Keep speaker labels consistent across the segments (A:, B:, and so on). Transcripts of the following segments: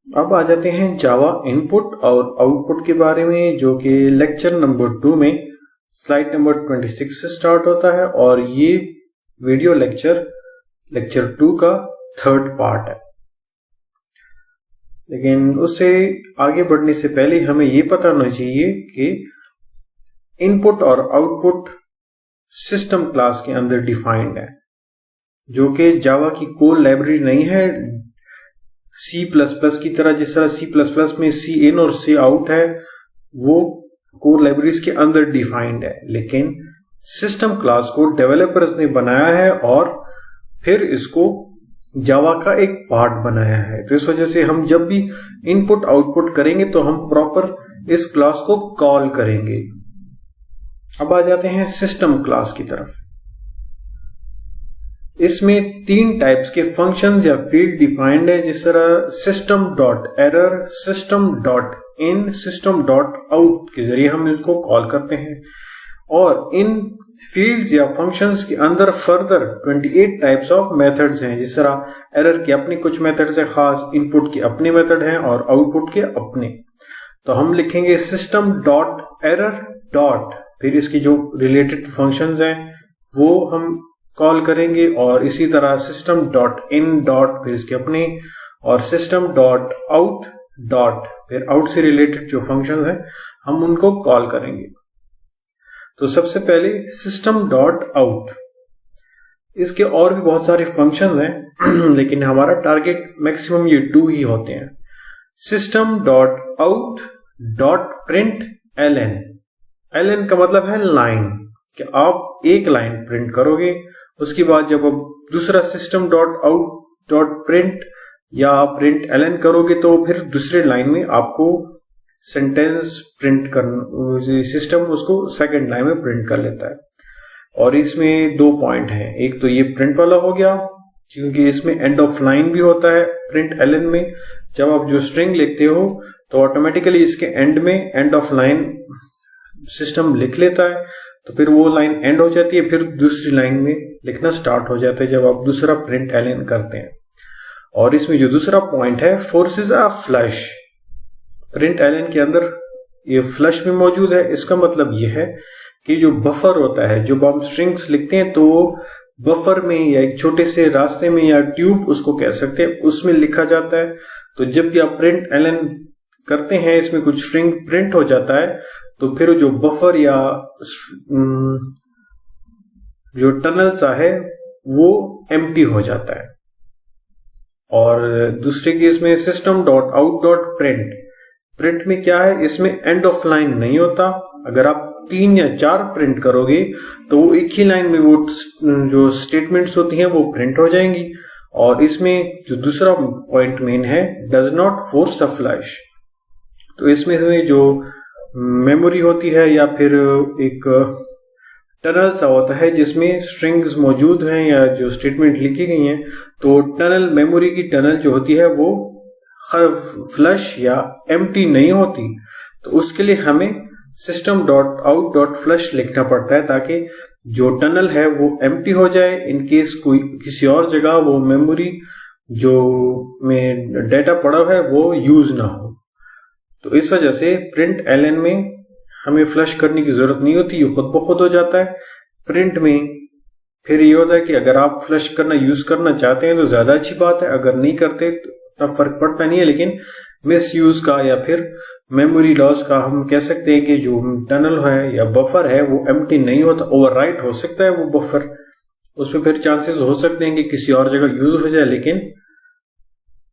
A: अब आ जाते हैं जावा इनपुट और आउटपुट के बारे में, जो कि लेक्चर नंबर 2 में स्लाइड नंबर 26 से स्टार्ट होता है और ये वीडियो लेक्चर 2 का थर्ड पार्ट है। लेकिन उससे आगे बढ़ने से पहले हमें ये पता होना चाहिए कि इनपुट और आउटपुट सिस्टम क्लास के अंदर डिफाइंड है, जो कि जावा की कोर लाइब्रेरी नहीं है C++ की तरह। जिस तरह C++ में सी इन और सी आउट है, वो कोर लाइब्रेरीज के अंदर डिफाइंड है, लेकिन सिस्टम क्लास को डेवलपर्स ने बनाया है और फिर इसको जावा का एक पार्ट बनाया है। तो इस वजह से हम जब भी इनपुट आउटपुट करेंगे तो हम प्रॉपर इस क्लास को कॉल करेंगे। अब आ जाते हैं सिस्टम क्लास की तरफ। इसमें 3 टाइप्स के फंक्शंस या फील्ड डिफाइंड है, जिस तरह system dot error, system dot इन, सिस्टम डॉट आउट के जरिए हम इसको कॉल करते हैं। और इन फील्ड्स या फंक्शंस के अंदर फर्दर 28 टाइप्स ऑफ मेथड्स हैं। जिस तरह एरर के अपने कुछ मेथड्स हैं खास, इनपुट के अपने मेथड हैं और आउटपुट के अपने। तो हम लिखेंगे सिस्टम डॉट एरर डॉट, फिर इसकी जो रिलेटेड फंक्शंस हैं वो हम कॉल करेंगे, और इसी तरह सिस्टम डॉट इन डॉट, फिर इसके अपने, और सिस्टम डॉट आउट डॉट, फिर आउट से रिलेटेड जो फंक्शंस हैं हम उनको कॉल करेंगे। तो सबसे पहले सिस्टम डॉट आउट। इसके और भी बहुत सारे फंक्शंस हैं लेकिन हमारा टारगेट मैक्सिमम ये 2 ही होते हैं। System dot out dot print LN. LN का मतलब है लाइन, कि आप एक लाइन प्रिंट करोगे, उसके बाद जब आप दूसरा system dot out dot print या प्रिंट एलएन करोगे तो फिर दूसरे लाइन में आपको सेंटेंस प्रिंट करना, सिस्टम उसको सेकंड लाइन में प्रिंट कर लेता है। और इसमें 2 पॉइंट हैं। एक तो ये प्रिंट वाला हो गया, क्योंकि इसमें एंड ऑफ लाइन भी होता है प्रिंट एलएन में। जब आप जो स्ट्रिंग लिखते हो तो ऑटोमेटिकली इसके एंड में एंड ऑफ लाइन सिस्टम लिख लेता है, तो फिर वो लाइन एंड हो जाती है, फिर दूसरी लाइन में लिखना स्टार्ट हो जाता है जब आप दूसरा प्रिंट एलएन करते हैं। और इसमें जो दूसरा पॉइंट है, फोर्सेस अ फ्लश। प्रिंट एलएन के अंदर ये फ्लश में मौजूद है। इसका मतलब ये है कि जो बफर होता है, जो हम स्ट्रिंग्स लिखते हैं तो बफर में या एक छोटे से रास्ते में या ट्यूब उसको कह सकते हैं, उसमें लिखा जाता है। तो जब भी आप प्रिंट एलएन करते हैं, इसमें कुछ स्ट्रिंग प्रिंट हो जाता है, तो फिर जो बफर या जो टनल सा है वो एम्प्टी हो जाता है। और दूसरे केस में system dot out dot print. Print में क्या है, इसमें एंड ऑफ लाइन नहीं होता। अगर आप 3 या 4 प्रिंट करोगे तो वो एक ही लाइन में वो जो स्टेटमेंट्स होती हैं वो प्रिंट हो जाएंगी। और इसमें जो दूसरा पॉइंट मेन है, does not force a flush. तो इसमें जो मेमोरी होती है या फिर एक टनल सा होता है जिसमें स्ट्रिंग्स मौजूद हैं या जो स्टेटमेंट लिखी गई हैं, तो टनल, मेमोरी की टनल जो होती है वो फ्लश या एम्प्टी नहीं होती। तो उसके लिए हमें system dot out dot flush लिखना पड़ता है, ताकि जो टनल है वो एम्प्टी हो जाए, इनकेस कोई किसी और जगह वो मेमोरी जो में डेटा पड़ा है वो यूज ना हो। तो इस वजह से प्रिंट एलएन में हमें फ्लश करने की जरूरत नहीं होती, ये खुद ब खुद हो जाता है। प्रिंट में फिर ये होता है कि अगर आप फ्लश करना यूज करना चाहते हैं तो ज्यादा अच्छी बात है, अगर नहीं करते तो इतना फर्क पड़ता नहीं है। लेकिन मिस यूज का या फिर मेमोरी लॉस का हम कह सकते हैं कि जो टनल है या बफर है वो एम्प्टी नहीं होता, ओवरराइट हो सकता है वो बफर, उसमें फिर चांसेस हो सकते हैं कि किसी और जगह यूज हो जाए, लेकिन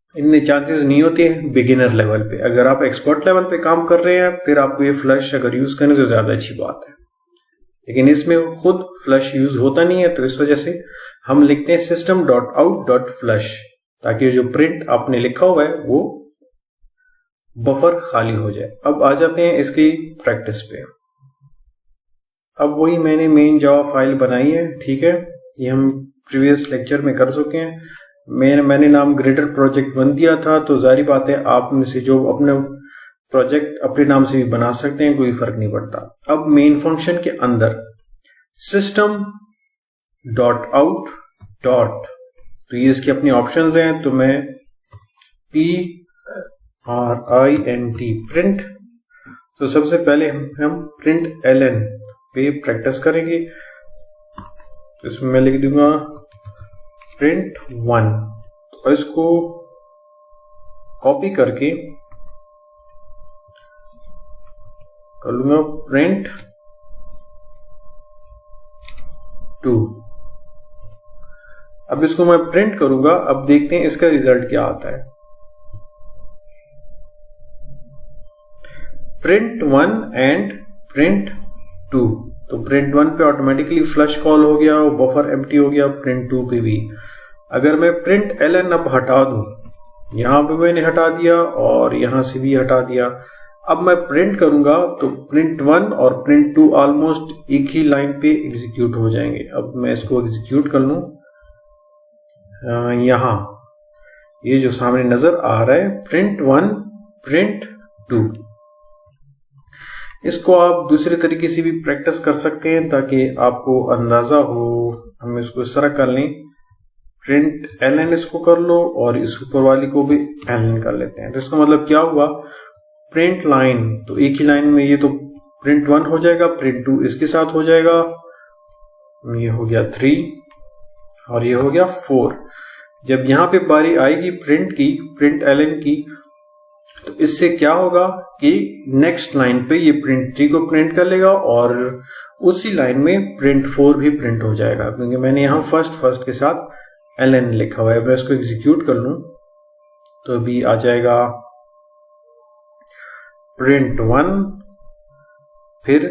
A: इनमें चांसेस नहीं होते हैं बिगिनर लेवल पे। अगर आप एक्सपर्ट लेवल पे काम कर रहे हैं फिर आपको ये फ्लश अगर यूज करें तो ज्यादा अच्छी बात है, लेकिन इसमें खुद फ्लश यूज होता नहीं है। तो इस वजह से हम लिखते हैं system dot out dot flush, ताकि जो प्रिंट आपने लिखा हुआ है वो बफर खाली हो जाए। अब आ जाते हैं इसकी प्रैक्टिस पे। अब वही मैंने मेन जावा फाइल बनाई है, ठीक है, ये हम प्रीवियस लेक्चर में कर चुके हैं। मैंने नाम ग्रेटर प्रोजेक्ट 1 दिया था, तो जारी बात है आप में से जो अपने प्रोजेक्ट अपने नाम से भी बना सकते हैं, कोई फर्क नहीं पड़ता। अब मेन फंक्शन के अंदर सिस्टम डॉट आउट डॉट, तो ये इसके अपने ऑप्शंस हैं, तो मैं P RINT प्रिंट। तो सबसे पहले हम प्रिंट ln पे प्रैक्टिस करेंगे। तो इसमें मैं लिख दूंगा प्रिंट 1, तो इसको कॉपी करके कर लूंगा प्रिंट 2। अब इसको मैं प्रिंट करूंगा। अब देखते हैं इसका रिजल्ट क्या आता है। Print 1 and print 2। तो प्रिंट 1 पे ऑटोमेटिकली फ्लश कॉल हो गया और बफर एम्प्टी हो गया। प्रिंट 2 पे भी। अगर मैं प्रिंट ln अब हटा दूं, यहां पे मैंने हटा दिया और यहां से भी हटा दिया। अब मैं प्रिंट करूंगा तो प्रिंट 1 और प्रिंट 2 ऑलमोस्ट एक ही लाइन पे एग्जीक्यूट हो जाएंगे। अब मैं इसको एग्जीक्यूट कर लूं। यहां ये जो सामने नजर आ रहा है प्रिंट 1 प्रिंट 2। इसको आप दूसरे तरीके से भी प्रैक्टिस कर सकते हैं ताकि आपको अंदाजा हो। हम इसको इस तरह कर लें, प्रिंट ln इसको कर लो और इस ऊपर वाली को भी ln कर लेते हैं। तो इसका मतलब क्या हुआ, प्रिंट लाइन तो एक ही लाइन में, ये तो प्रिंट 1 हो जाएगा, प्रिंट 2 इसके साथ हो जाएगा, ये हो गया 3 और ये हो गया 4। जब यहां पे बारी आएगी प्रिंट की, प्रिंट ln की, तो इससे क्या होगा कि नेक्स्ट लाइन पे ये प्रिंट 3 को प्रिंट कर लेगा और उसी लाइन में प्रिंट 4 भी प्रिंट हो जाएगा, क्योंकि मैंने यहां फर्स्ट के साथ ln लिखा हुआ है। मैं इसको एग्जीक्यूट कर लूं तो अभी आ जाएगा प्रिंट 1 फिर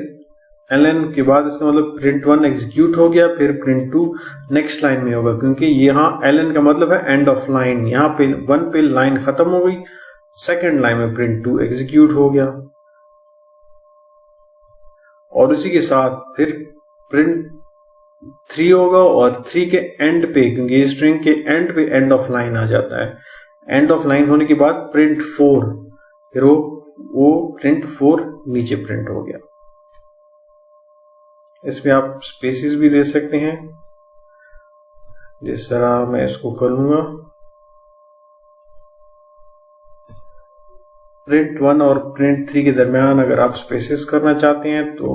A: ln के बाद, इसका मतलब प्रिंट 1 एग्जीक्यूट हो गया, फिर प्रिंट 2 नेक्स्ट लाइन में होगा, क्योंकि यहाँ ln का मतलब है एंड ऑफ लाइन। यहाँ पे 1 पे लाइन खत्म हो गई, सेकेंड लाइन में प्रिंट 2 एग्जीक्यूट हो गया और उसी के साथ फिर प्रिंट 3 होगा और 3 के एंड पे, क्योंकि स्ट्रिंग के एंड पे एंड ऑफ लाइन आ जाता है। एंड ऑफ लाइन होने के बाद प्रिंट 4, फिर वो प्रिंट 4 नीचे प्रिंट हो गया। इसमें आप स्पेसेस भी दे सकते हैं, जिस तरह मैं इसको करूंगा। प्रिंट 1 और प्रिंट 3 के दरमियान अगर आप स्पेसेस करना चाहते हैं तो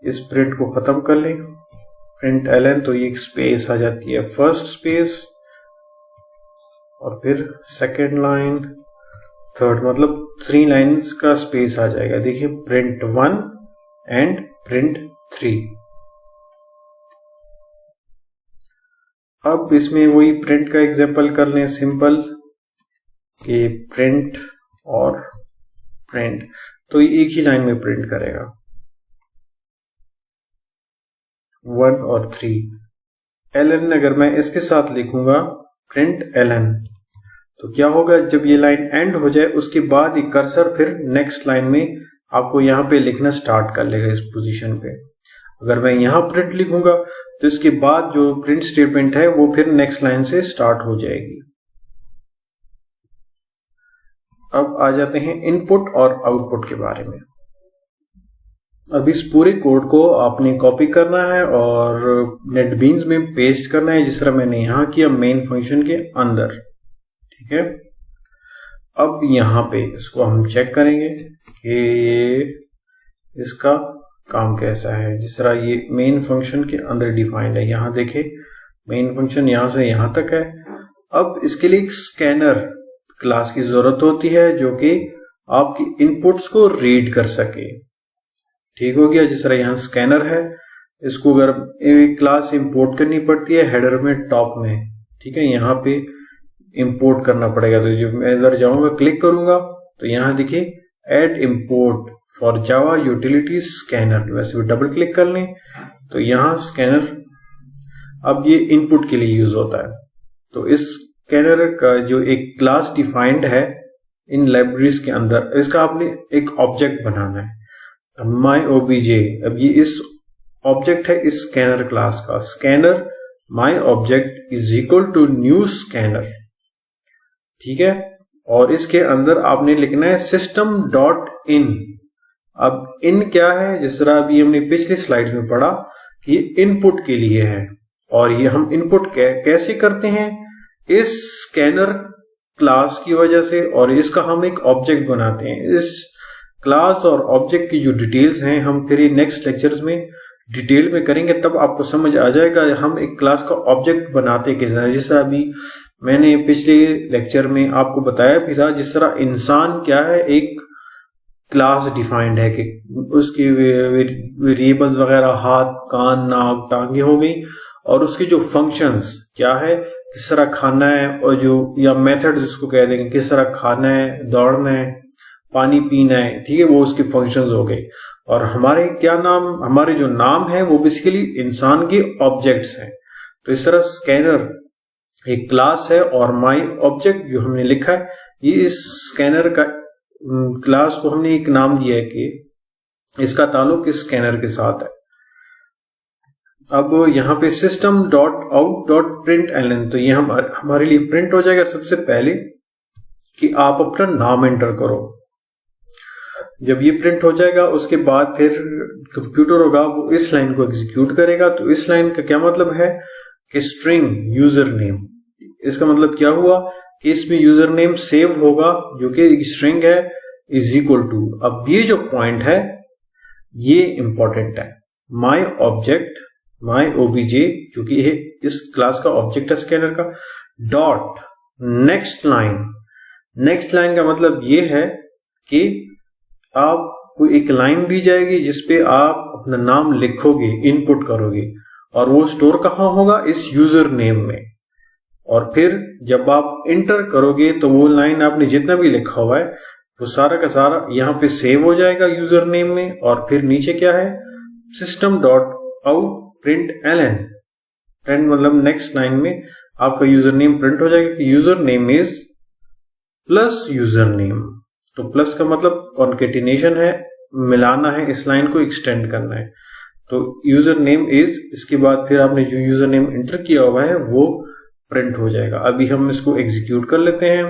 A: इस प्रिंट को खत्म कर लें, प्रिंट ln, तो ये एक स्पेस आ जाती है, फर्स्ट स्पेस और फिर सेकेंड लाइन, थर्ड, मतलब 3 लाइन्स का स्पेस आ जाएगा। देखिए प्रिंट 1 एंड प्रिंट 3। अब इसमें वही प्रिंट का एग्जांपल कर लें सिंपल, कि प्रिंट और प्रिंट, तो ये एक ही लाइन में प्रिंट करेगा 1 और 3। ln अगर मैं इसके साथ लिखूंगा प्रिंट ln, तो क्या होगा, जब ये लाइन एंड हो जाए उसके बाद ये कर्सर फिर नेक्स्ट लाइन में आपको यहाँ पे लिखना स्टार्ट कर लेगा इस पोजीशन पे। अगर मैं यहाँ प्रिंट लिखूंगा तो इसके बाद जो प्रिंट स्टेटमेंट है वो फिर नेक्स्ट लाइन से स्टार्ट हो जाएगी। अब आ जाते हैं इनपुट और आउटपुट के बारे में। अब इस पूरे कोड को आपने कॉपी करना है और नेटबीन्स में पेस्ट करना है, जिस तरह मैंने यहां किया मेन फंक्शन के अंदर। ठीक है, अब यहां पे इसको हम चेक करेंगे कि इसका काम कैसा है। जिस तरह ये मेन फंक्शन के अंदर डिफाइंड है, यहां देखें मेन फंक्शन यहां से यहां तक है। अब इसके लिए एक स्कैनर क्लास की जरूरत होती है जो कि आपकी इनपुट्स को रीड कर सके। ठीक हो गया, जिस तरह यहाँ स्कैनर है, इसको अगर एक क्लास इंपोर्ट करनी पड़ती है हेडर में टॉप में, ठीक है, यहाँ पे इंपोर्ट करना पड़ेगा। तो जब मैं इधर जाऊंगा क्लिक करूंगा तो यहाँ देखिए add import for Java utility scanner, वैसे भी डबल क्लिक कर लें तो यहाँ स्कैनर अब ये इनपुट के लिए यूज होता है। तो इस स्कैनर का जो एक क्लास डिफाइंड है इन लाइब्रेरीज के अंदर, इसका आपने एक ऑब्जेक्ट बनाना है माई ओबीजे। अब ये इस ऑब्जेक्ट है इस स्कैनर क्लास का, scanner my object is equal to new scanner. ठीक है, और इसके अंदर आपने लिखना है सिस्टम डॉट इन। अब इन क्या है, जिस तरह अभी हमने पिछली स्लाइड में पढ़ा कि ये इनपुट के लिए है, और ये हम इनपुट कैसे करते हैं, इस स्कैनर क्लास की वजह से, और इसका हम एक ऑब्जेक्ट बनाते हैं। इस क्लास और ऑब्जेक्ट की जो डिटेल्स हैं हम फिर ये नेक्स्ट लेक्चर्स में डिटेल में करेंगे, तब आपको समझ आ जाएगा हम एक क्लास का ऑब्जेक्ट बनाते किस तरह। जैसे अभी मैंने पिछले लेक्चर में आपको बताया भी था, जिस तरह इंसान क्या है, एक क्लास डिफाइंड है कि उसकी वेरिएबल्स वगैरह हाथ, कान, नाक, टांगे हो गई, और उसकी जो फंक्शंस क्या है, किस तरह खाना है, और जो या मेथड जिसको कह देंगे, किस तरह खाना है, दौड़ना है, पानी पीना है, ठीक है, वो उसके फंक्शंस हो गए। और हमारे क्या नाम, हमारे जो नाम है वो बेसिकली इंसान के ऑब्जेक्ट्स हैं। तो इस तरह स्कैनर एक क्लास है, और माई ऑब्जेक्ट जो हमने लिखा है, ये इस स्कैनर का क्लास को हमने एक नाम दिया है कि इसका ताल्लुक इस स्कैनर के साथ है। अब यहाँ पे system dot out dot print LN, तो ये हमारे लिए प्रिंट हो जाएगा सबसे पहले कि आप अपना नाम एंटर करो। जब ये प्रिंट हो जाएगा उसके बाद फिर कंप्यूटर होगा वो इस लाइन को एग्जीक्यूट करेगा। तो इस लाइन का क्या मतलब है कि स्ट्रिंग यूजर नेम, इसका मतलब क्या हुआ कि इसमें यूजर नेम सेव होगा जो कि एक स्ट्रिंग है, इज इक्वल टू। अब ये जो पॉइंट है ये इंपॉर्टेंट है, माई ऑब्जेक्ट, माई ओबीजे जो कि इस क्लास का ऑब्जेक्ट है स्कैनर का, dot next line. Next line का मतलब ये है कि आपको एक लाइन दी जाएगी जिसपे आप अपना नाम लिखोगे, इनपुट करोगे, और वो स्टोर कहाँ होगा, इस यूजर नेम में। और फिर जब आप इंटर करोगे तो वो लाइन आपने जितना भी लिखा हुआ है वो सारा का सारा यहाँ पे सेव हो जाएगा यूजर नेम में। और फिर नीचे क्या है, system dot out print LN, print मतलब नेक्स्ट लाइन में आपका यूजर नेम प्रिंट हो जाएगा कि user name is plus user name. तो प्लस का मतलब कॉन्केटिनेशन है, मिलाना है, इस लाइन को एक्सटेंड करना है। तो यूजर नेम इज, इसके बाद फिर आपने जो यूजर नेम एंटर किया हुआ है वो प्रिंट हो जाएगा। अभी हम इसको एग्जीक्यूट कर लेते हैं।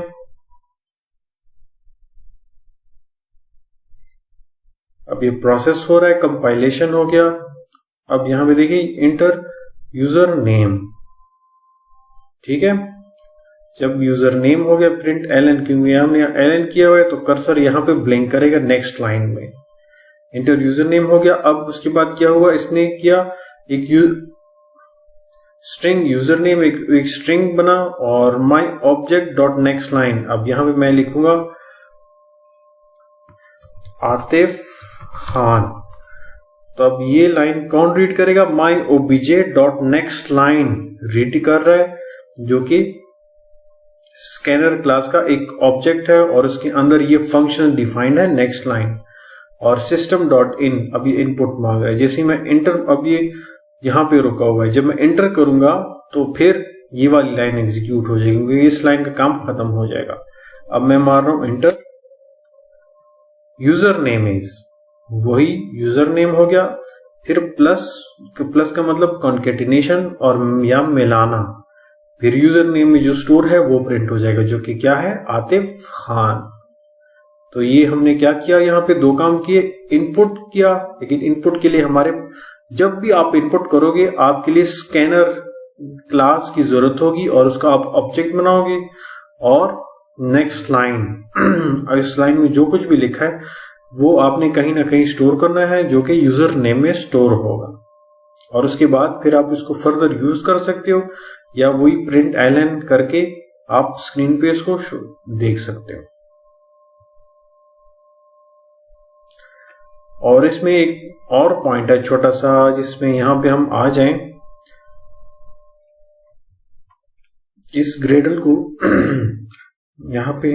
A: अब ये प्रोसेस हो रहा है, कंपाइलेशन हो गया। अब यहां पे देखिए इंटर यूजर नेम, ठीक है। जब यूजर नेम हो गया प्रिंट एलन, क्योंकि हमने एलन किया हुआ है तो कर्सर यहां पे ब्लिंक करेगा नेक्स्ट लाइन में। इंटर यूजर नेम हो गया। अब उसके बाद क्या हुआ, इसने किया एक स्ट्रिंग यूजर नेम, एक स्ट्रिंग बना, और माई ऑब्जेक्ट डॉट नेक्स्ट लाइन। अब यहां पे मैं लिखूंगा आतिफ खान। तो अब ये लाइन कौन रीड करेगा, my OBJ dot next line read कर रहा है, जो कि स्कैनर क्लास का एक ऑब्जेक्ट है और उसके अंदर ये फंक्शन डिफाइंड है नेक्स्ट लाइन। और सिस्टम डॉट इन, अब ये इनपुट मांग रहा है। जैसे मैं इंटर, अब ये यहां पे रुका हुआ है, जब मैं इंटर करूंगा तो फिर ये वाली लाइन एग्जीक्यूट हो जाएगी, क्योंकि इस लाइन का काम खत्म हो जाएगा। अब मैं मार रहा हूं इंटर, यूजर नेम इज, वही यूजर नेम हो गया। फिर प्लस, प्लस का मतलब कॉन्केटिनेशन और या मिलाना, फिर यूजर नेम में जो स्टोर है वो प्रिंट हो जाएगा, जो कि क्या है, आतिफ खान। तो ये हमने क्या किया, यहाँ पे दो काम किए, इनपुट किया, लेकिन इनपुट के लिए हमारे, जब भी आप इनपुट करोगे आपके लिए स्कैनर क्लास की जरूरत होगी और उसका आप ऑब्जेक्ट बनाओगे। और नेक्स्ट लाइन, और इस लाइन में जो कुछ भी लिखा है वो आपने कहीं ना कहीं स्टोर करना है, जो कि यूजर नेम में स्टोर होगा। और उसके बाद फिर आप इसको फर्दर यूज कर सकते हो, या वही प्रिंट एलन करके आप स्क्रीन पे इसको देख सकते हो। और इसमें एक और पॉइंट है छोटा सा, जिसमें यहां पे हम आ जाएं, इस ग्रेडल को यहां पे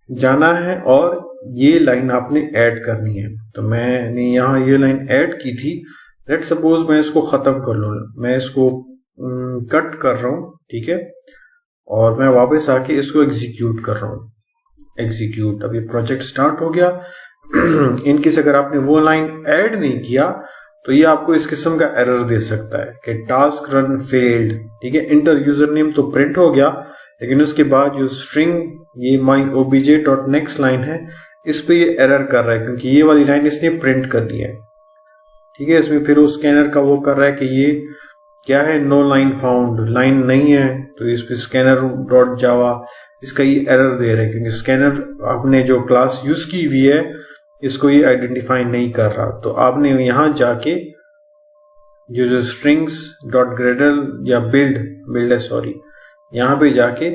A: जाना है और ये लाइन आपने ऐड करनी है। तो मैंने यहां ये लाइन ऐड की थी, लेट सपोज मैं इसको खत्म कर लूं, मैं इसको कट कर रहा हूं, ठीक है, और मैं वापस आके इसको एग्जीक्यूट कर रहा हूं। एग्जीक्यूट, अभी प्रोजेक्ट स्टार्ट हो गया। इनकेस अगर आपने वो लाइन ऐड नहीं किया तो ये आपको इस किस्म का एरर दे सकता है कि टास्क रन फेल्ड, ठीक है। इंटर यूजर नेम तो प्रिंट हो गया, लेकिन उसके बाद जो स्ट्रिंग ये माई ओबीजे डॉट नेक्स्ट लाइन है, इस पे ये एरर कर रहा है, क्योंकि ये वाली लाइन इसने प्रिंट कर दी है, ठीक है। इसमें फिर उस स्कैनर का वो कर रहा है कि ये क्या है, नो लाइन फाउंड, लाइन नहीं है। तो इस पे स्कैनर डॉट जावा इसका ये एरर दे रहा है क्योंकि स्कैनर आपने जो क्लास यूज की हुई है इसको ये आइडेंटिफाई नहीं कर रहा। तो आपने यहां जाके जो स्ट्रिंग्स डॉट ग्रेडर या बिल्ड है सॉरी, यहां पे जाके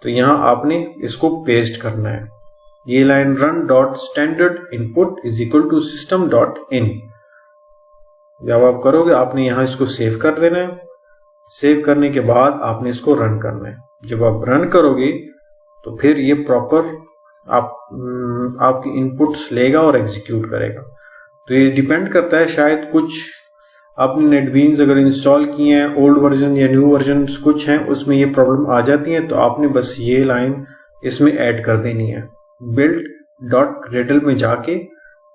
A: तो यहां आपने इसको पेस्ट करना है। ये line run dot standard input is equal to system dot in. जब आप करोगे आपने यहां इसको सेव कर देना है। सेव करने के बाद आपने इसको रन करना है। जब आप रन करोगे तो फिर ये प्रॉपर आपकी इनपुट्स लेगा और एग्जीक्यूट करेगा। तो ये डिपेंड करता है, शायद कुछ आपने नेटबीन्स अगर इंस्टॉल किए हैं ओल्ड वर्जन या न्यू वर्जन कुछ हैं उसमें ये प्रॉब्लम आ जाती है, तो आपने बस ये लाइन इसमें ऐड कर देनी है। बिल्ड डॉट ग्रेडल में जाके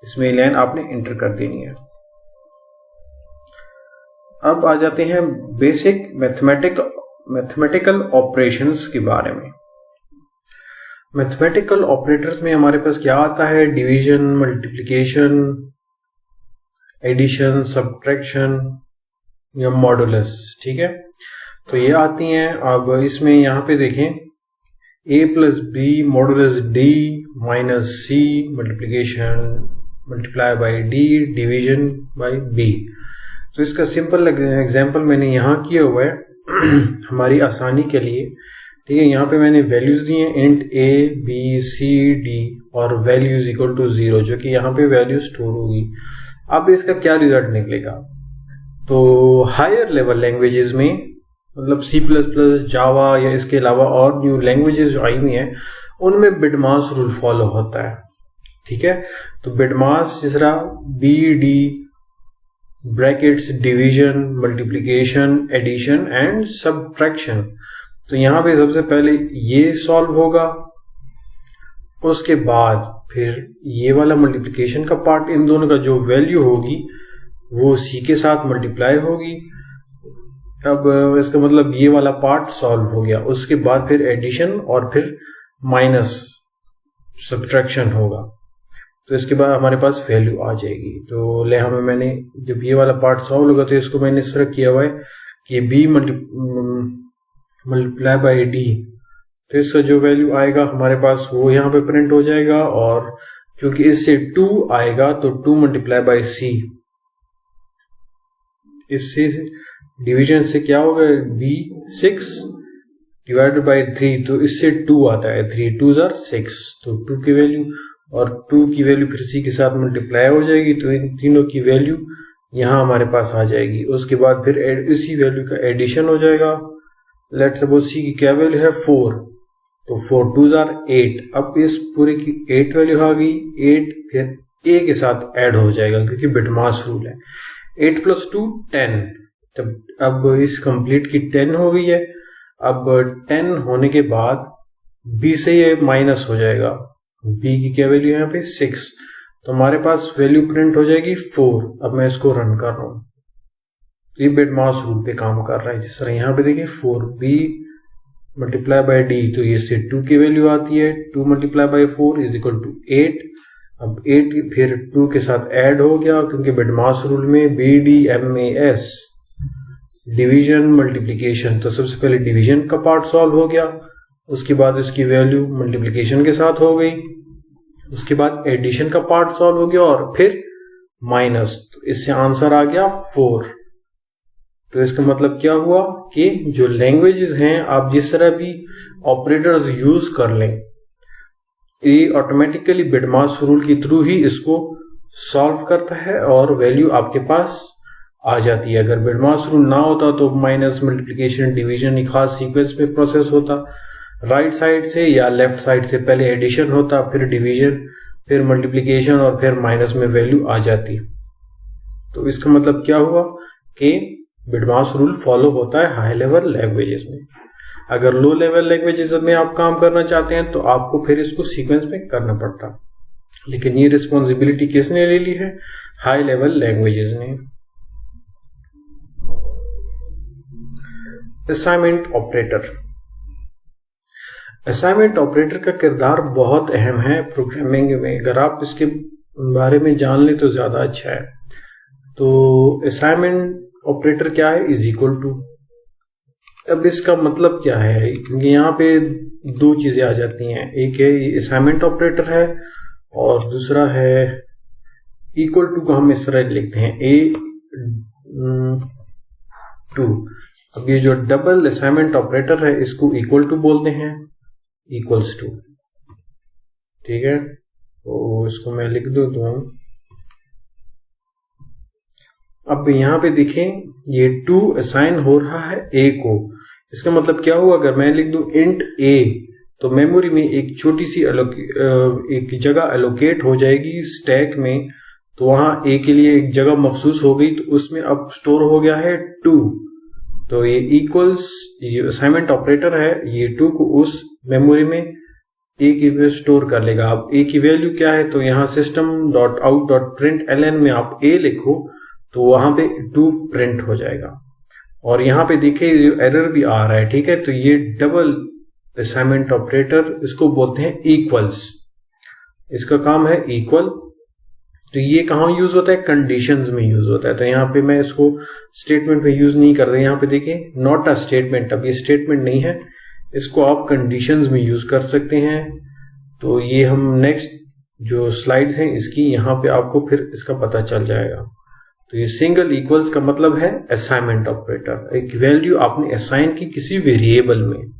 A: इसमें ये लाइन आपने एंटर कर देनी है। अब आ जाते हैं बेसिक मैथमेटिकल ऑपरेशंस के बारे में। मैथमेटिकल ऑपरेटर्स में हमारे पास क्या आता है? डिवीजन, मल्टीप्लिकेशन, एडिशन, सब्ट्रैक्शन या मॉडुलस। ठीक है, तो ये आती हैं। अब इसमें यहाँ पे देखें a plus B modulus d minus C multiply by d division by b। तो इसका सिंपल एग्जांपल मैंने यहाँ किया हुआ है हमारी आसानी के लिए। ठीक है, यहाँ पे मैंने वैल्यूज दी हैं int a b c d और वैल्यूज इक्वल टू 0, जो कि यहाँ पे वैल्यू स्टोर होगी। अब इसका क्या रिजल्ट निकलेगा? तो हायर लेवल लैंग्वेजेस में मतलब C++, जावा या इसके अलावा और न्यू लैंग्वेजेस जो आई हुई हैं उनमें बिटमास रूल फॉलो होता है। ठीक है, तो बिटमास जिस तरह b d brackets division, multiplication, addition and subtraction. तो यहाँ पे सबसे पहले ये सॉल्व होगा, उसके बाद फिर ये वाला मल्टीप्लिकेशन का पार्ट, इन दोनों का जो वैल्यू होगी वो C के साथ मल्टीप्लाई होगी। अब इसका मतलब ये वाला पार्ट सॉल्व हो गया। उसके बाद फिर एडिशन और फिर माइनस सब्ट्रैक्शन होगा। तो इसके बाद हमारे पास वैल्यू आ जाएगी। तो ले हमें मैंने जब ये वाला पार्ट सॉल्व होगा तो इसको मैंने इस तरह किया हुआ है कि b मल्टीप्लाई बाई d, तो इसका जो वैल्यू आएगा हमारे पास वो यहाँ पे प्रिंट हो जाएगा। और क्योंकि इससे 2 आएगा तो 2 मल्टीप्लाई बाई c, इससे डिवीजन से क्या होगा b 6 डिवाइडेड बाई 3, तो इससे 2 आता है, 3 2 are 6, तो 2 की वैल्यू और 2 की वैल्यू फिर c के साथ मल्टीप्लाई हो जाएगी। तो इन तीनों की वैल्यू यहाँ हमारे पास आ जाएगी। उसके बाद फिर इसी वैल्यू का एडिशन हो जाएगा। लेट्स सपोज c की क्या वैल्यू है 4, तो 4 2 are 8। अब इस पूरे की 8 वैल्यू आ गई, 8 फिर a के साथ ऐड हो जाएगा क्योंकि बिटमास रूल है। 8 प्लस 2 10, तब अब इस कंप्लीट की 10 हो गई है। अब 10 होने के बाद b से ये माइनस हो जाएगा, b की क्या वैल्यू है यहाँ पे 6, तो हमारे पास वैल्यू प्रिंट हो जाएगी 4। अब मैं इसको रन कर रहा हूँ, ये बिटमास रूल पे काम कर रहा है। जिस तरह यहाँ पे देखिए 4b मल्टीप्लाई बाई d, तो ये से 2 की वैल्यू आती है, 2 multiply by 4 is equal to 8। अब 8 फिर 2 के साथ ऐड हो गया क्योंकि बिटमास रूल में BDMAS डिवीजन मल्टीप्लिकेशन, तो सबसे पहले डिवीजन का पार्ट सॉल्व हो गया, उसके बाद उसकी वैल्यू मल्टीप्लिकेशन के साथ हो गई, उसके बाद एडिशन का पार्ट सॉल्व हो गया और फिर माइनस, तो इससे आंसर आ गया 4। तो इसका मतलब क्या हुआ कि जो लैंग्वेजेस हैं आप जिस तरह भी ऑपरेटर्स यूज कर लें, ये ऑटोमेटिकली बिटमास रूल के थ्रू ही इसको सॉल्व करता है और वैल्यू आपके पास आ जाती है। अगर बिटमास रूल ना होता तो माइनस, मल्टीप्लिकेशन, डिवीजन एक खास सीक्वेंस में प्रोसेस होता, राइट साइड से या लेफ्ट साइड से पहले एडिशन होता, फिर डिवीजन, फिर मल्टीप्लिकेशन और फिर माइनस में वैल्यू आ जाती। तो इसका मतलब क्या हुआ कि बिटमास रूल फॉलो होता है हाई लेवल लैंग्वेजेस में। अगर लो लेवल लैंग्वेजेस में आप काम करना चाहते हैं तो आपको फिर इसको सीक्वेंस में करना पड़ता, लेकिन ये रिस्पॉन्सिबिलिटी किसने ले ली है? हाई लेवल लैंग्वेजेस ने। Assignment operator. असाइनमेंट ऑपरेटर का किरदार बहुत अहम है प्रोग्रामिंग में। अगर आप इसके बारे में जान लें तो ज्यादा अच्छा है। तो असाइनमेंट ऑपरेटर क्या है? इज इक्वल टू, अब इसका मतलब क्या है? क्योंकि यहाँ पे दो चीजें आ जाती हैं, एक है ये असाइनमेंट ऑपरेटर है और दूसरा है इक्वल टू को हम इस तरह लिखते हैं A2। अब ये जो डबल असाइनमेंट ऑपरेटर है इसको इक्वल टू बोलते हैं, इक्वल्स टू। ठीक है, तो इसको मैं लिख देता हूं। अब यहाँ पे देखें ये 2 असाइन हो रहा है A को, इसका मतलब क्या हुआ, अगर मैं लिख दूं इंट A तो मेमोरी में एक छोटी सी एक जगह एलोकेट हो जाएगी स्टैक में, तो वहां A के लिए एक जगह मखसूस हो गई, तो उसमें अब स्टोर हो गया है 2। तो ये इक्वल्स ये असाइनमेंट ऑपरेटर है, ये 2 को उस मेमोरी में A की वैल्यू स्टोर कर लेगा। अब A की वैल्यू क्या है, तो यहाँ system.out.println में आप A लिखो तो वहां पे 2 प्रिंट हो जाएगा। और यहाँ पे देखिए एरर भी आ रहा है। ठीक है, तो ये डबल असाइनमेंट ऑपरेटर इसको बोलते हैं इक्वल्स, इसका काम है इक्वल। तो ये कहाँ यूज होता है, कंडीशंस में यूज होता है। तो यहाँ पे मैं इसको स्टेटमेंट में यूज नहीं कर रहा, यहाँ पे देखिए नॉट अ स्टेटमेंट, अब ये स्टेटमेंट नहीं है, इसको आप कंडीशंस में यूज कर सकते हैं। तो ये हम नेक्स्ट जो स्लाइड्स हैं इसकी, यहाँ पे आपको फिर इसका पता चल जाएगा। तो ये सिंगल इक्वल्स का मतलब है असाइनमेंट ऑपरेटर, एक वैल्यू आपने असाइन की किसी वेरिएबल में।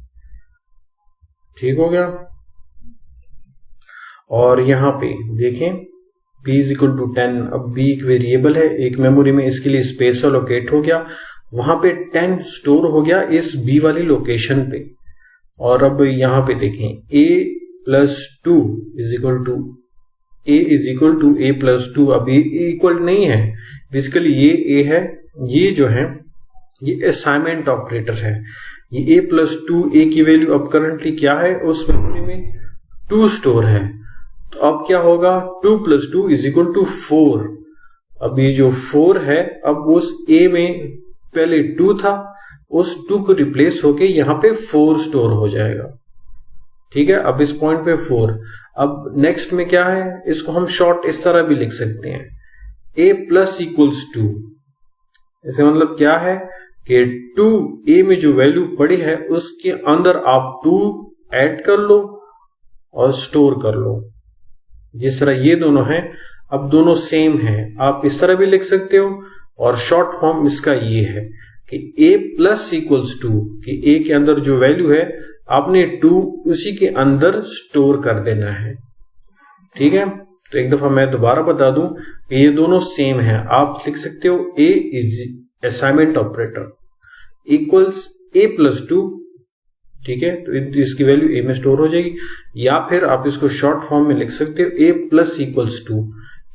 A: ठीक हो गया। और यहाँ पे देखें b इज इक्वल टू 10, अब b एक वेरिएबल है, एक मेमोरी में इसके लिए स्पेस एलोकेट हो गया, वहां पे 10 स्टोर हो गया इस b वाली लोकेशन पे। और अब यहाँ पे देखें a plus 2 is equal to a plus 2, अब ये इक्वल नहीं है, बेसिकली ये a है, ये जो है ये असाइनमेंट ऑपरेटर है। ये a प्लस 2, a की वैल्यू अब करंटली क्या है, उस मेमोरी में 2 स्टोर है। तो अब क्या होगा, 2 प्लस 2 इज इक्वल टू 4। अब ये जो 4 है, अब उस a में पहले 2 था, उस 2 को रिप्लेस होके यहाँ पे 4 स्टोर हो जाएगा। ठीक है, अब इस पॉइंट पे 4। अब नेक्स्ट में क्या है, इसको हम शॉर्ट इस तरह भी लिख सकते हैं, a प्लस इक्वल्स 2। इसका मतलब क्या है कि 2a में जो वैल्यू पड़ी है उसके अंदर आप 2 ऐड कर लो और स्टोर कर लो। जिस तरह ये दोनों हैं, अब दोनों सेम हैं, आप इस तरह भी लिख सकते हो। और शॉर्ट फॉर्म इसका ये है कि a प्लस इक्वल्स 2, कि a के अंदर जो वैल्यू है आपने 2 उसी के अंदर स्टोर कर देना है। ठीक है, तो एक दफा मैं दोबारा बता दूं कि ये दोनों सेम हैं, आप लिख सकते हो a is assignment operator equals a plus 2। ठीक है, तो इसकी वैल्यू a में स्टोर हो जाएगी, या फिर आप इसको शॉर्ट फॉर्म में लिख सकते हो a प्लस इक्वल्स 2,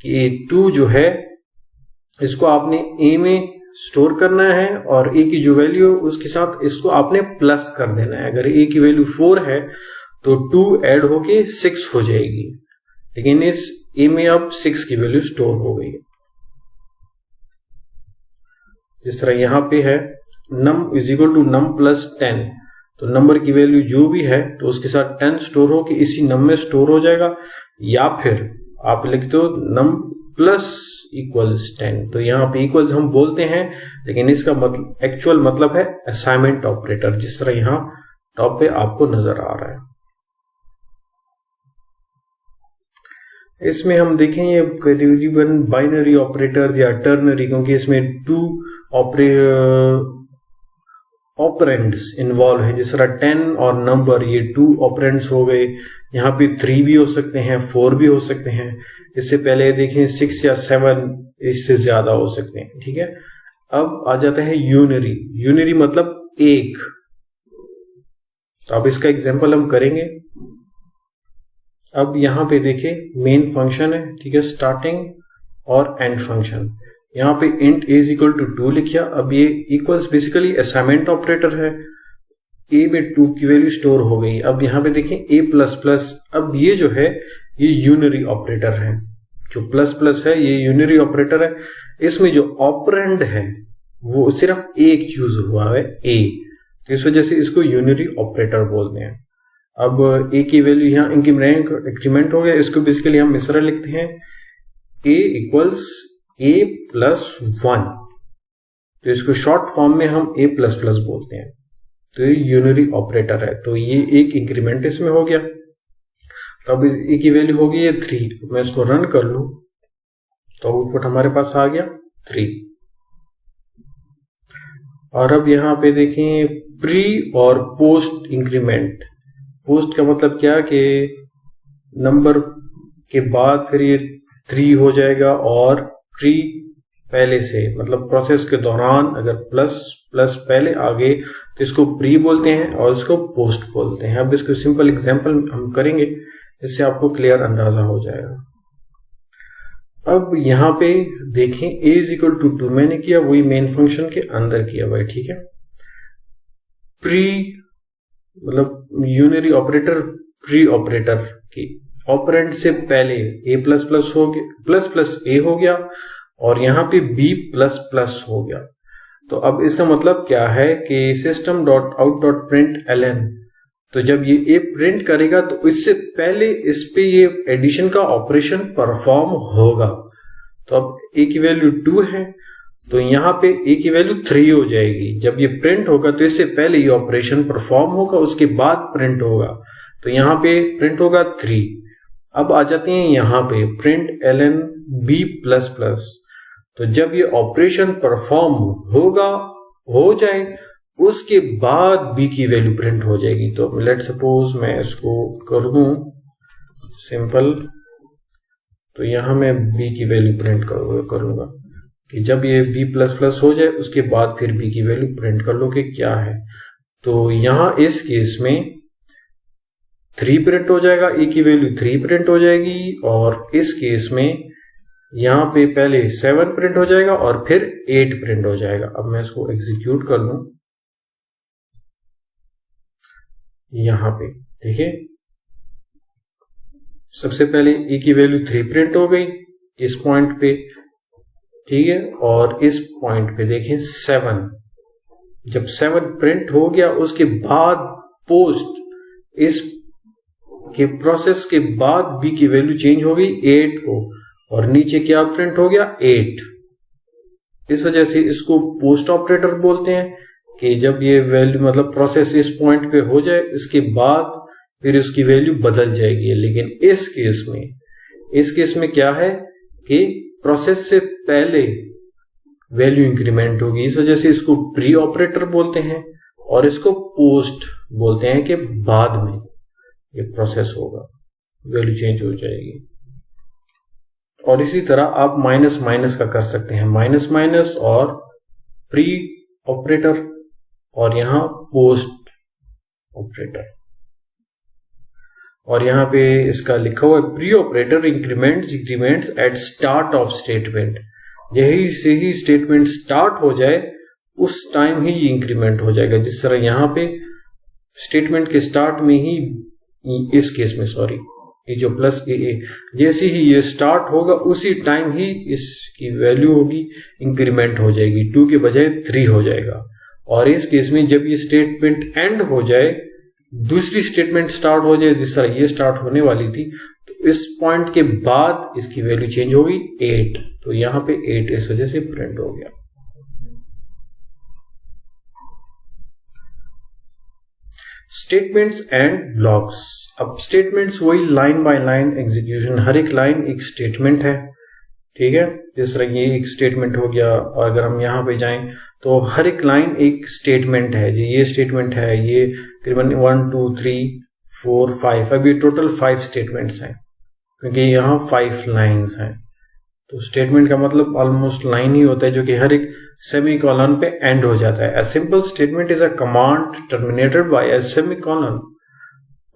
A: कि a 2 जो है इसको आपने a में स्टोर करना है और a की जो वैल्यू है उसके साथ इसको आपने प्लस कर देना है। अगर a की वैल्यू 4 है तो 2 ऐड होके 6 हो जाएगी, लेकिन इस a में अब 6 की वैल्यू स्टोर हो गई है। जिस तरह यहां पे है num is equal to num plus 10, तो नंबर की वैल्यू जो भी है तो उसके साथ 10 स्टोर हो के इसी नम में स्टोर हो जाएगा, या फिर आप लिखते हो num प्लस इक्वल्स 10। तो यहाँ पे इक्वल्स हम बोलते हैं, लेकिन इसका मतलब एक्चुअल मतलब है असाइनमेंट ऑपरेटर, जिस तरह यहाँ टॉप पे आपको नजर आ रहा है। इसमें हम देखें ये करीबन बाइनरी ऑपरेटर या टर्नरी, क्योंकि इसमें 2 ऑपरेंड्स इन्वॉल्व है। जिस तरह 10 और नंबर, ये 2 ऑपरेंड्स हो गए। यहाँ पे 3 भी हो सकते हैं, 4 भी हो सकते हैं। इससे पहले देखें 6 या 7, इससे ज्यादा हो सकते हैं। ठीक है, अब आ जाता है यूनरी। यूनरी मतलब एक। तो अब इसका एग्जांपल हम करेंगे। अब यहाँ पे देखें मेन फंक्शन है, ठीक है, स्टार्टिंग और एंड फंक्शन। यहाँ पे int a is equal to 2 लिखा। अब ये इक्वल्स बेसिकली असाइनमेंट ऑपरेटर है, a में 2 की वैल्यू स्टोर हो गई। अब यहाँ पे देखें a प्लस प्लस, अब ये जो है ये यूनरी ऑपरेटर है। जो प्लस प्लस है ये यूनरी ऑपरेटर है। इसमें जो ऑपरेंड है वो सिर्फ एक यूज हुआ है, a, तो इस वजह से इसको यूनरी ऑपरेटर बोलते हैं। अब a की वैल्यू यहाँ इंक्रीमेंट हो गया, इसको बेसिकली हम इस तरह लिखते हैं a इक्वल्स a प्लस 1, तो इसको शॉर्ट फॉर्म में हम a प्लस प्लस बोलते हैं। तो ये यूनरी ऑपरेटर है, तो ये एक इंक्रीमेंट इसमें हो गया। तो अब ए की वैल्यू होगी ये 3। मैं इसको रन कर लूं तो आउटपुट हमारे पास आ गया 3। और अब यहाँ पे देखें प्री और पोस्ट इंक्रीमेंट। पोस्ट का मतलब क्या कि नंबर के बाद फिर ये 3 हो जाएगा, और प्री पहले से मतलब प्रोसेस के दौरान अगर प्लस पहले आ गए तो इसको प्री बोलते हैं और इसको पोस्ट बोलते हैं। अब इसको सिंपल एग्जांपल हम करेंगे, इससे आपको क्लियर अंदाजा हो जाएगा। अब यहाँ पे देखें a = 2 मैंने किया, वही मेन फंक्शन के अंदर किया भाई, ठीक है। प्री मतलब यूनरी ऑपरेटर प्री ऑपरेटर की ऑपरेंड से पहले a++ हो गया, प्लस a हो गया, और यहाँ पे b++ हो गया। तो अब इसका मतलब क्या है कि system.out.println, तो जब ये a प्रिंट करेगा तो इससे पहले इस पे ये एडिशन का ऑपरेशन परफॉर्म होगा। तो अब a की वैल्यू 2 है, तो यहाँ पे a की वैल्यू 3 हो जाएगी। जब ये प्रिंट होगा तो इससे पहले ये ऑपरेशन परफॉर्म होगा, उसके बाद प्रिंट होगा, तो यहाँ पे प्रिंट होगा 3। अब आ जाते हैं यहाँ पे println b++। तो जब ये ऑपरेशन परफॉर्म हो जाए उसके बाद b की वैल्यू प्रिंट हो जाएगी। तो लेट सपोज मैं इसको कर दूं सिंपल, तो यहां मैं b की वैल्यू प्रिंट करूंगा कि जब ये b++ हो जाए उसके बाद फिर b की वैल्यू प्रिंट कर लो कि क्या है। तो यहां इस केस में 3 प्रिंट हो जाएगा, a की वैल्यू 3 प्रिंट हो जाएगी, और इस केस में यहाँ पे पहले 7 प्रिंट हो जाएगा और फिर 8 प्रिंट हो जाएगा। अब मैं इसको एग्जीक्यूट कर लूं, यहाँ पे देखिए सबसे पहले a की वैल्यू 3 प्रिंट हो गई इस पॉइंट पे, ठीक है, और इस पॉइंट पे देखें 7। जब 7 प्रिंट हो गया उसके बाद पोस्ट इस के प्रोसेस के बाद b की वैल्यू चेंज हो गई 8 को, और नीचे क्या प्रिंट हो गया 8। इस वजह से इसको पोस्ट ऑपरेटर बोलते हैं कि जब ये वैल्यू मतलब प्रोसेस इस पॉइंट पे हो जाए इसके बाद फिर उसकी वैल्यू बदल जाएगी। लेकिन इस केस में क्या है कि प्रोसेस से पहले वैल्यू इंक्रीमेंट होगी, इस वजह से इसको प्री ऑपरेटर बोलते हैं, और इसको पोस्ट बोलते हैं कि बाद में ये प्रोसेस होगा वैल्यू चेंज हो जाएगी। और इसी तरह आप माइनस का कर सकते हैं, माइनस और प्री ऑपरेटर और यहां पोस्ट ऑपरेटर। और यहां पे इसका लिखा हुआ है pre operator increments at start of statement. यही से ही स्टेटमेंट स्टार्ट हो जाए उस टाइम ही ये इंक्रीमेंट हो जाएगा। जिस तरह यहां पे स्टेटमेंट के स्टार्ट में ही, इस केस में सॉरी, ये जो प्लस ए जैसे ही ये स्टार्ट होगा उसी टाइम ही इसकी वैल्यू होगी इंक्रीमेंट हो जाएगी, 2 के बजाय 3 हो जाएगा। और इस केस में जब ये स्टेटमेंट एंड हो जाए, दूसरी स्टेटमेंट स्टार्ट हो जाए, जिस तरह ये स्टार्ट होने वाली थी, तो इस पॉइंट के बाद इसकी वैल्यू चेंज होगी 8। तो यहां पे 8 इस वजह से प्रिंट हो गया। Statements and blocks. अब स्टेटमेंट्स वही लाइन बाय लाइन एग्जीक्यूशन, हर एक लाइन एक स्टेटमेंट है, ठीक है। जिस तरह ये एक स्टेटमेंट हो गया, और अगर हम यहाँ पे जाएं तो हर एक लाइन एक स्टेटमेंट है। ये स्टेटमेंट है, ये तकरीबन 1 2 3 4 5, अब ये टोटल 5 स्टेटमेंट्स हैं क्योंकि यहाँ 5 लाइन्स हैं। तो स्टेटमेंट का मतलब ऑलमोस्ट लाइन ही होता है जो कि हर एक सेमीकोलन पे एंड हो जाता है। A simple statement is a command terminated bye a semicolon.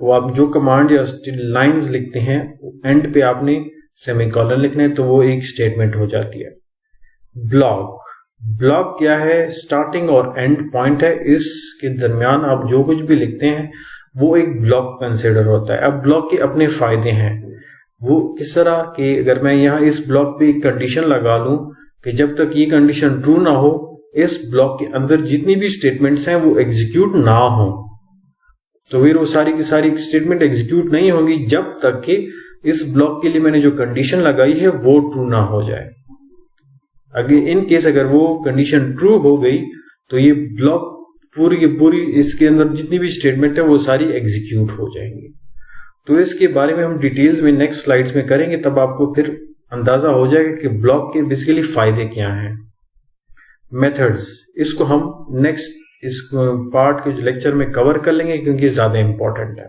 A: तो आप जो कमांड या लाइंस लिखते हैं एंड पे आपने सेमीकोलन लिखना है, तो वो एक स्टेटमेंट हो जाती है। ब्लॉक क्या है? स्टार्टिंग और एंड पॉइंट है, इसके दरमियान आप जो कुछ भी लिखते हैं वो एक ब्लॉक कंसिडर होता है। अब ब्लॉक के अपने फायदे हैं, वो किस तरह कि अगर मैं यहाँ इस ब्लॉक पे एक कंडीशन लगा लूं कि जब तक ये कंडीशन ट्रू ना हो इस ब्लॉक के अंदर जितनी भी स्टेटमेंट्स हैं वो एग्जीक्यूट ना हो, तो फिर वो सारी की सारी स्टेटमेंट एग्जीक्यूट नहीं होंगी जब तक कि इस ब्लॉक के लिए मैंने जो कंडीशन लगाई है वो ट्रू ना हो जाए। अगर इन केस अगर वो कंडीशन ट्रू हो गई तो ये ब्लॉक पूरी की पूरी इसके अंदर जितनी भी स्टेटमेंट है वो सारी एग्जीक्यूट हो जाएंगी। तो इसके बारे में हम डिटेल्स में नेक्स्ट स्लाइड्स में करेंगे, तब आपको फिर अंदाजा हो जाएगा कि ब्लॉक के बेसिकली फायदे क्या हैं। मेथड्स, इसको हम नेक्स्ट इस पार्ट के जो लेक्चर में कवर कर लेंगे क्योंकि ज्यादा इंपॉर्टेंट है।